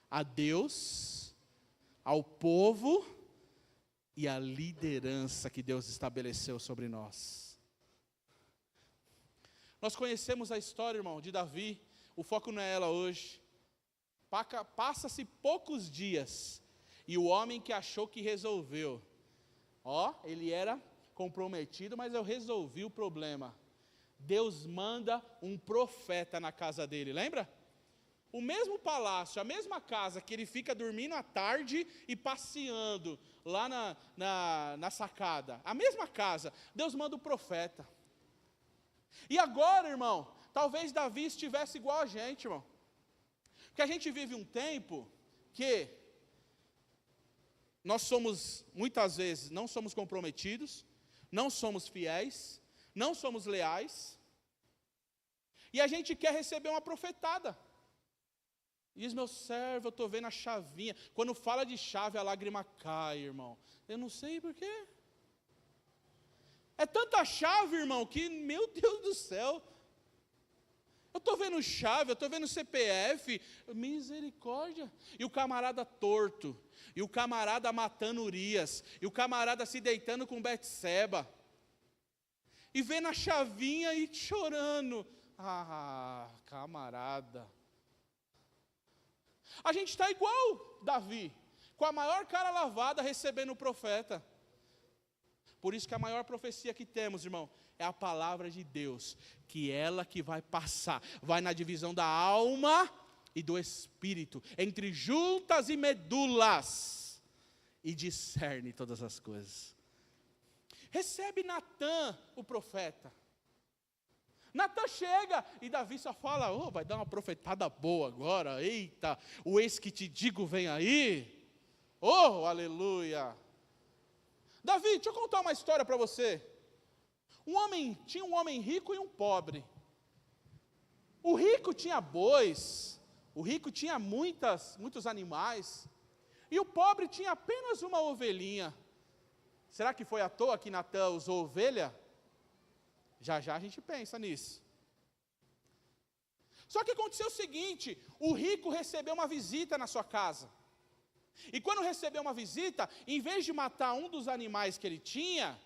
a Deus, ao povo e à liderança que Deus estabeleceu sobre nós. Nós conhecemos a história, irmão, de Davi. O foco não é ela hoje. Passa-se poucos dias e o homem que achou que resolveu, ele era comprometido, mas eu resolvi o problema. Deus manda um profeta na casa dele, lembra? O mesmo palácio, a mesma casa que ele fica dormindo à tarde e passeando lá na sacada, a mesma casa, Deus manda o profeta. E agora, irmão, talvez Davi estivesse igual a gente, irmão. Porque a gente vive um tempo que nós somos, muitas vezes, não somos comprometidos, não somos fiéis, não somos leais, e a gente quer receber uma profetada. Diz, meu servo, eu estou vendo a chavinha. Quando fala de chave, a lágrima cai, irmão. Eu não sei porquê. É tanta chave, irmão, que, meu Deus do céu... Eu estou vendo chave, eu estou vendo CPF, misericórdia. E o camarada torto, e o camarada matando Urias, e o camarada se deitando com Betseba. E vendo a chavinha e chorando. Ah, camarada. A gente está igual Davi, com a maior cara lavada recebendo o profeta. Por isso que a maior profecia que temos, irmão, é a palavra de Deus, que ela que vai passar, vai na divisão da alma e do espírito, entre juntas e medulas, e discerne todas as coisas. Recebe Natã, o profeta. Natã chega, e Davi só fala, vai dar uma profetada boa agora, eita, o ex que te digo vem aí, aleluia. Davi, deixa eu contar uma história para você. Tinha um homem rico e um pobre. O rico tinha bois, o rico tinha muitos animais, e o pobre tinha apenas uma ovelhinha. Será que foi à toa que Natã usou ovelha? Já já a gente pensa nisso. Só que aconteceu o seguinte, o rico recebeu uma visita na sua casa. E quando recebeu uma visita, em vez de matar um dos animais que ele tinha,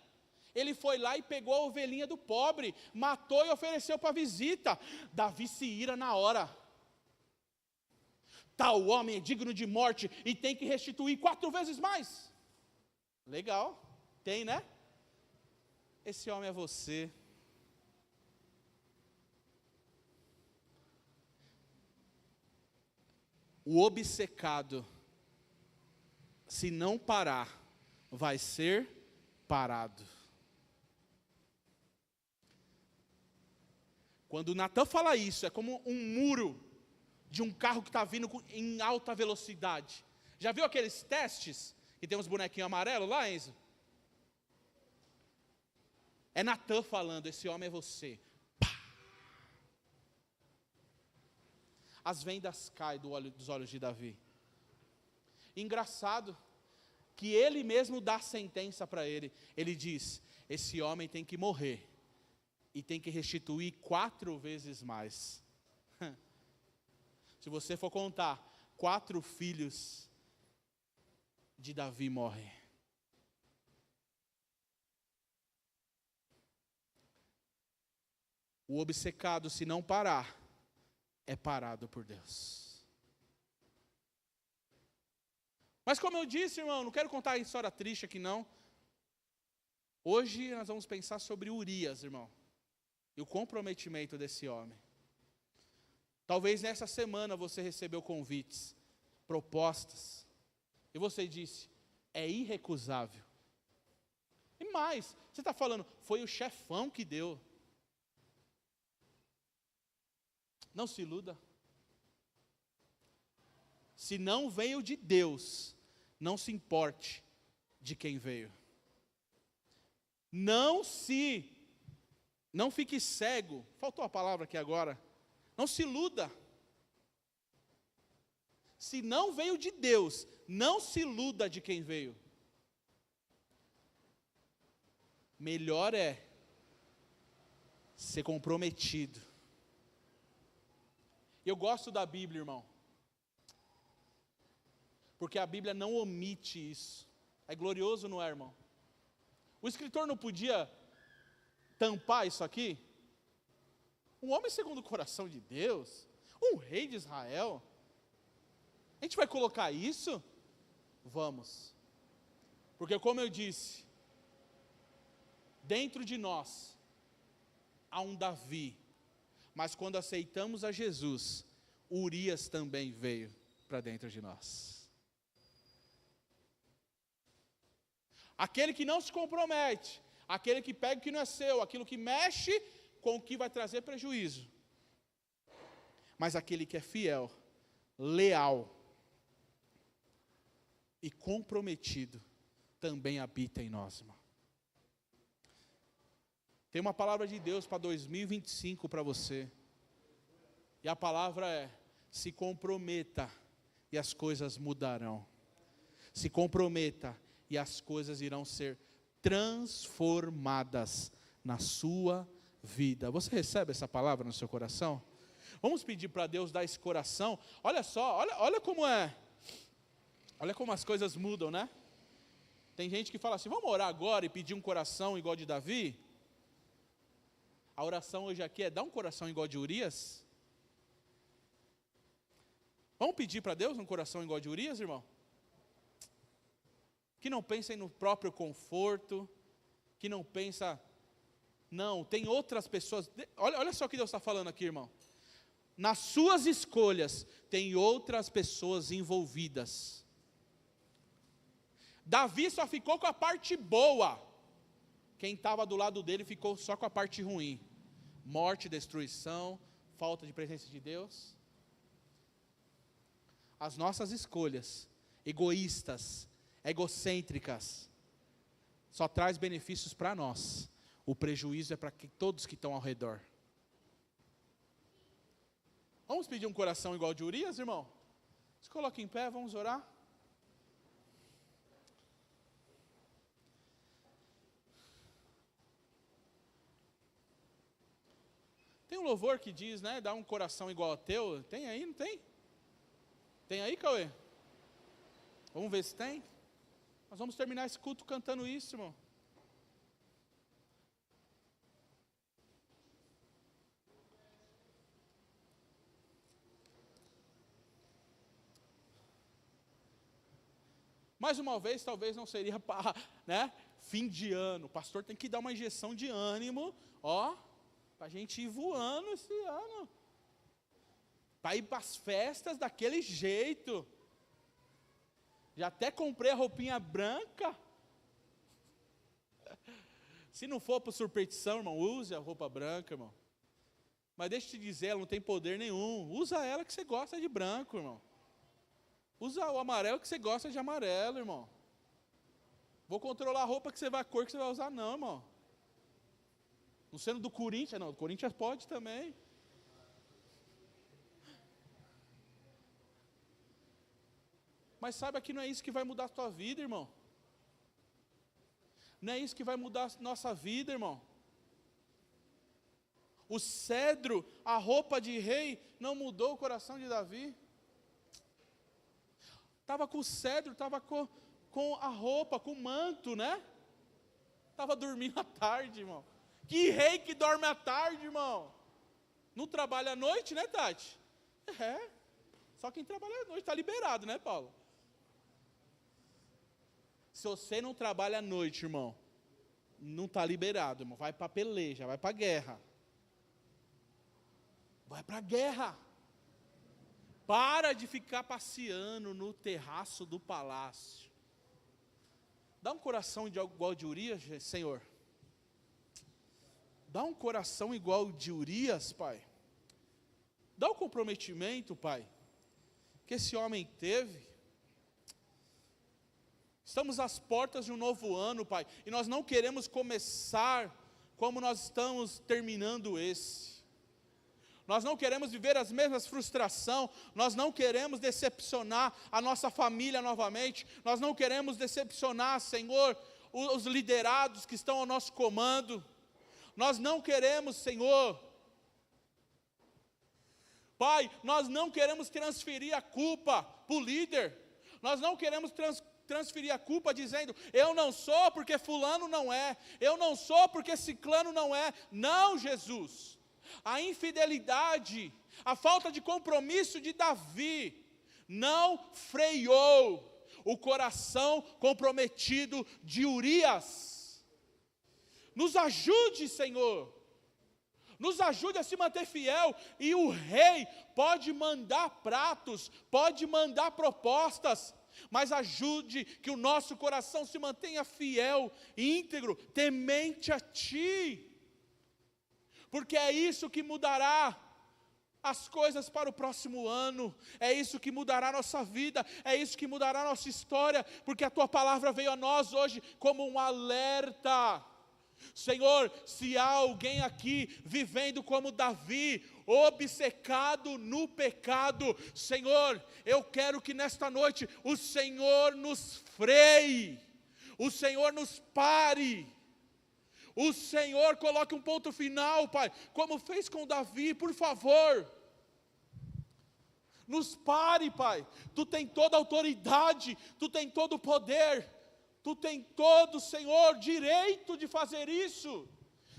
ele foi lá e pegou a ovelhinha do pobre, matou e ofereceu para a visita. Davi se ira na hora. tal homem é digno de morte e tem que restituir 4 vezes mais. Legal, tem, né? Esse homem é você. O obcecado, se não parar, vai ser parado. Quando Natan fala isso, é como um muro de um carro que está vindo em alta velocidade. Já viu aqueles testes que tem uns bonequinhos amarelos lá, Enzo? É Natan falando, esse homem é você. Pá! As vendas caem dos olhos de Davi. Engraçado que ele mesmo dá a sentença para ele. Ele diz, esse homem tem que morrer. E tem que restituir 4 vezes mais. Se você for contar, 4 filhos de Davi morrem. O obcecado, se não parar, é parado por Deus. Mas como eu disse, irmão, não quero contar a história triste aqui não. Hoje nós vamos pensar sobre Urias, irmão. E o comprometimento desse homem. Talvez nessa semana você recebeu convites, propostas. E você disse, é irrecusável. E mais, você está falando, foi o chefão que deu. Não se iluda. Se não veio de Deus, não se importe de quem veio. Não fique cego. Faltou a palavra aqui agora. Não se iluda. Se não veio de Deus, não se iluda de quem veio. Melhor é ser comprometido. Eu gosto da Bíblia, irmão. Porque a Bíblia não omite isso. É glorioso, não é, irmão? O escritor não podia tampar isso aqui? Um homem segundo o coração de Deus, um rei de Israel. A gente vai colocar isso? Vamos. Porque como eu disse, dentro de nós há um Davi. Mas quando aceitamos a Jesus, Urias também veio para dentro de nós. Aquele que não se compromete, aquele que pega o que não é seu, aquilo que mexe com o que vai trazer prejuízo. Mas aquele que é fiel, leal e comprometido, também habita em nós, irmão. Tem uma palavra de Deus para 2025 para você. E a palavra é, se comprometa e as coisas mudarão. Se comprometa e as coisas irão ser transformadas na sua vida. Você recebe essa palavra no seu coração? Vamos pedir para Deus dar esse coração. Olha só, olha como é. Olha como as coisas mudam, né? Tem gente que fala assim, vamos orar agora e pedir um coração igual de Davi? A oração hoje aqui é, dá um coração igual de Urias? Vamos pedir para Deus um coração igual de Urias, irmão? Que não pensem no próprio conforto, que não pensa, não, tem outras pessoas, olha só o que Deus está falando aqui, irmão. Nas suas escolhas, tem outras pessoas envolvidas. Davi só ficou com a parte boa, quem estava do lado dele ficou só com a parte ruim. Morte, destruição, falta de presença de Deus. As nossas escolhas, egoístas, egocêntricas, só traz benefícios para nós. O prejuízo é para todos que estão ao redor. Vamos pedir um coração igual de Urias, irmão? Se coloque em pé, vamos orar. Tem um louvor que diz, né, dá um coração igual ao teu. Tem aí, não tem? Tem aí, Cauê? Vamos ver se tem. Nós vamos terminar esse culto cantando isso, irmão. Mais uma vez, talvez não seria para, né, fim de ano. O pastor tem que dar uma injeção de ânimo, para a gente ir voando esse ano. Para ir para as festas daquele jeito. Já até comprei a roupinha branca. Se não for por superstição, irmão, use a roupa branca, irmão. Mas deixa eu te dizer, ela não tem poder nenhum. Usa ela que você gosta de branco, irmão. Usa o amarelo que você gosta de amarelo, irmão. Vou controlar a roupa que você vai, a cor que você vai usar, não, irmão. Não sendo do Corinthians, não. Do Corinthians pode também. Mas saiba que não é isso que vai mudar a tua vida, irmão. Não é isso que vai mudar a nossa vida, irmão. O cedro, a roupa de rei, não mudou o coração de Davi. Estava com o cedro, estava com a roupa, com o manto, né? Estava dormindo à tarde, irmão. Que rei que dorme à tarde, irmão? Não trabalha à noite, né, Tati? Só quem trabalha à noite está liberado, né, Paulo? Se você não trabalha à noite, irmão, não está liberado, irmão. Vai para a peleja, vai para a guerra. Vai para a guerra. Para de ficar passeando no terraço do palácio. Dá um coração igual de Urias, Senhor. Dá um coração igual de Urias, Pai. Dá o comprometimento, Pai, que esse homem teve. Estamos às portas de um novo ano, Pai, e nós não queremos começar como nós estamos terminando esse. Nós não queremos viver as mesmas frustrações, nós não queremos decepcionar a nossa família novamente, nós não queremos decepcionar, Senhor, os liderados que estão ao nosso comando, nós não queremos, Senhor, Pai, nós não queremos transferir a culpa para o líder, nós não queremos transferir a culpa dizendo, eu não sou porque fulano não é, eu não sou porque ciclano não é. Não, Jesus, a infidelidade, a falta de compromisso de Davi, não freou o coração comprometido de Urias. Nos ajude, Senhor, nos ajude a se manter fiel, e o rei pode mandar pratos, pode mandar propostas, mas ajude que o nosso coração se mantenha fiel, íntegro, temente a Ti, porque é isso que mudará as coisas para o próximo ano, é isso que mudará a nossa vida, é isso que mudará a nossa história, porque a Tua palavra veio a nós hoje como um alerta. Senhor, se há alguém aqui vivendo como Davi, obcecado no pecado, Senhor, eu quero que nesta noite o Senhor nos freie, o Senhor nos pare, o Senhor coloque um ponto final, Pai, como fez com Davi, por favor, nos pare, Pai. Tu tem toda a autoridade, Tu tem todo o poder, Tu tem todo, Senhor, direito de fazer isso.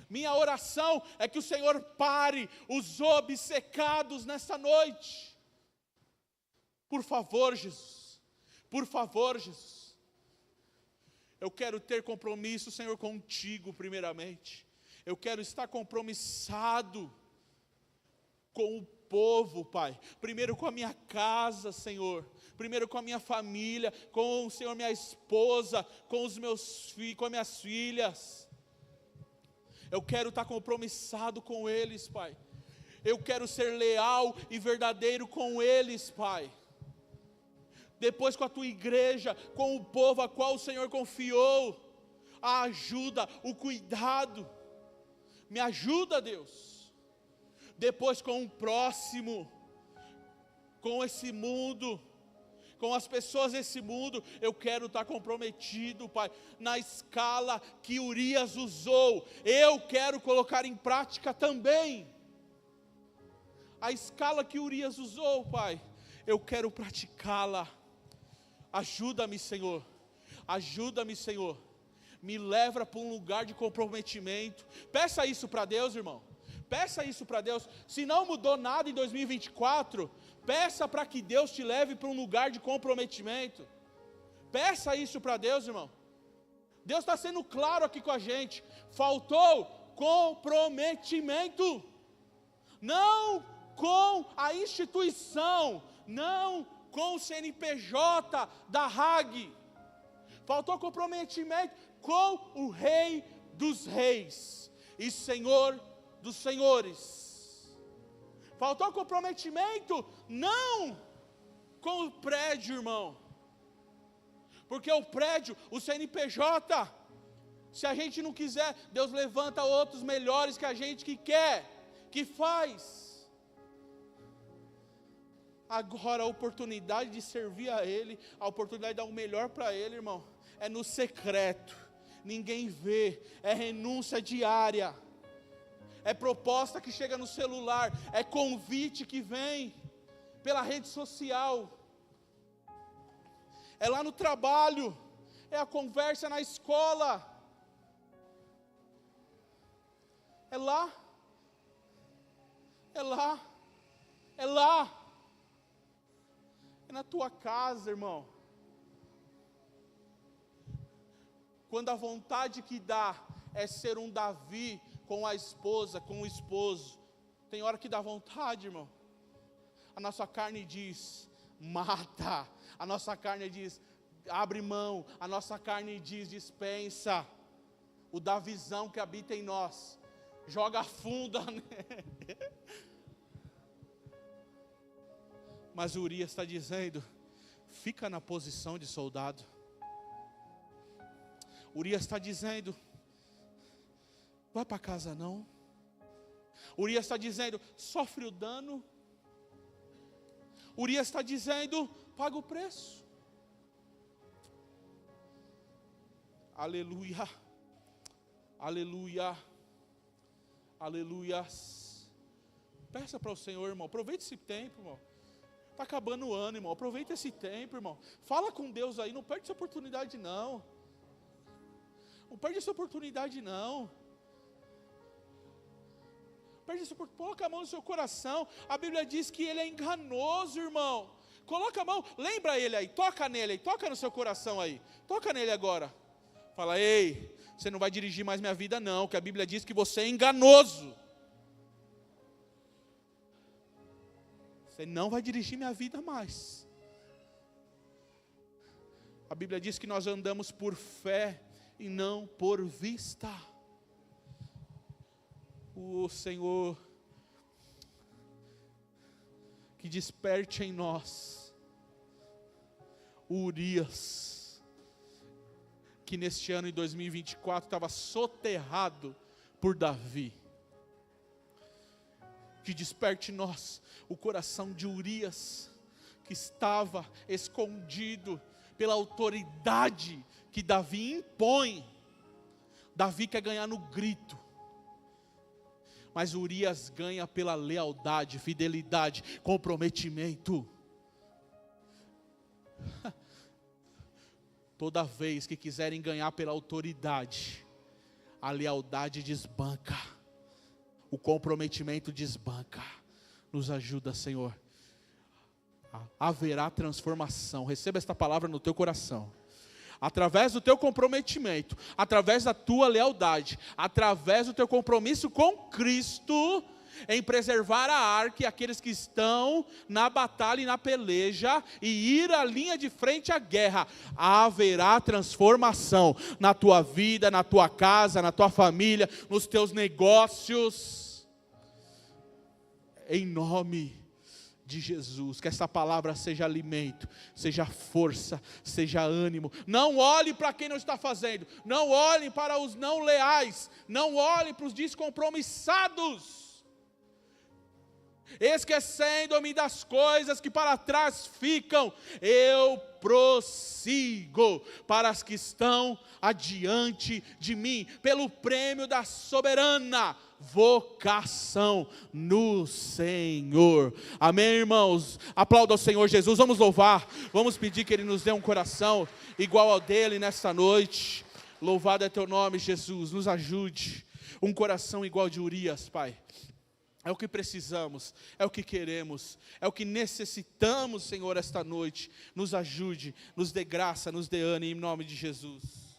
Minha oração é que o Senhor pare os obcecados nesta noite. Por favor, Jesus. Por favor, Jesus. Eu quero ter compromisso, Senhor, contigo primeiramente. Eu quero estar compromissado com o povo, Pai. Primeiro com a minha casa, Senhor. Primeiro com a minha família, com o Senhor, minha esposa, com os meus filhos, com as minhas filhas. Eu quero estar compromissado com eles, Pai. Eu quero ser leal e verdadeiro com eles, Pai. Depois com a Tua igreja, com o povo a qual o Senhor confiou, a ajuda, o cuidado. Me ajuda, Deus. Depois com o próximo, com esse mundo, com as pessoas desse mundo, eu quero estar comprometido, Pai, na escala que Urias usou, eu quero colocar em prática também, a escala que Urias usou, Pai, eu quero praticá-la. Ajuda-me, Senhor, me leva para um lugar de comprometimento. Peça isso para Deus, irmão, peça isso para Deus. Se não mudou nada em 2024, peça para que Deus te leve para um lugar de comprometimento. Peça isso para Deus, irmão. Deus está sendo claro aqui com a gente. Faltou comprometimento. Não com a instituição, não com o CNPJ da RAG. Faltou comprometimento com o Rei dos Reis e Senhor dos Senhores. Faltou comprometimento não com o prédio, irmão. Porque o prédio, o CNPJ, se a gente não quiser, Deus levanta outros melhores que a gente que quer, que faz. Agora a oportunidade de servir a Ele, a oportunidade de dar o melhor para Ele, irmão, é no secreto, ninguém vê, é renúncia diária, é proposta que chega no celular, é convite que vem pela rede social, é lá no trabalho, é a conversa na escola, é lá, é lá, é lá, é na tua casa, irmão. Quando a vontade que dá é ser um Davi com a esposa, com o esposo, tem hora que dá vontade, irmão. A nossa carne diz, mata. A nossa carne diz, abre mão. A nossa carne diz, dispensa. O Davizão que habita em nós, joga funda. Mas Urias está dizendo, fica na posição de soldado. Urias está dizendo, vai para casa não. Urias está dizendo, sofre o dano. Urias está dizendo, paga o preço. Aleluia, aleluia, aleluias. Peça para o Senhor, irmão, aproveite esse tempo, irmão. Está acabando o ano, irmão, aproveita esse tempo, irmão. Fala com Deus aí, não perde essa oportunidade não. Não perde essa oportunidade não. Perde essa oportunidade. Coloca a mão no seu coração. A Bíblia diz que ele é enganoso, irmão. Coloca a mão, lembra ele aí, toca nele aí, toca no seu coração aí. Toca nele agora. Fala, ei, você não vai dirigir mais minha vida não, que a Bíblia diz que você é enganoso. Você não vai dirigir minha vida mais. A Bíblia diz que nós andamos por fé e não por vista. O Senhor, que desperte em nós o Urias, que neste ano em 2024 estava soterrado por Davi. Que desperte em nós o coração de Urias, que estava escondido pela autoridade que Davi impõe. Davi quer ganhar no grito, mas Urias ganha pela lealdade, fidelidade, comprometimento. Toda vez que quiserem ganhar pela autoridade, a lealdade desbanca, o comprometimento desbanca. Nos ajuda, Senhor. Haverá transformação. Receba esta palavra no teu coração. Através do teu comprometimento, através da tua lealdade, através do teu compromisso com Cristo, em preservar a arca e aqueles que estão na batalha e na peleja, e ir à linha de frente à guerra, haverá transformação na tua vida, na tua casa, na tua família, nos teus negócios, em nome de Jesus. Que essa palavra seja alimento, seja força, seja ânimo. Não olhe para quem não está fazendo, não olhe para os não leais, não olhe para os descompromissados, esquecendo-me das coisas que para trás ficam. Eu prossigo para as que estão adiante de mim, pelo prêmio da soberana vocação no Senhor. Amém, irmãos? Aplauda ao Senhor Jesus. Vamos louvar, vamos pedir que Ele nos dê um coração igual ao dele nesta noite. Louvado é teu nome, Jesus. Nos ajude, um coração igual de Urias, Pai. É o que precisamos, é o que queremos, é o que necessitamos, Senhor, esta noite. Nos ajude, nos dê graça, nos dê ânimo, em nome de Jesus.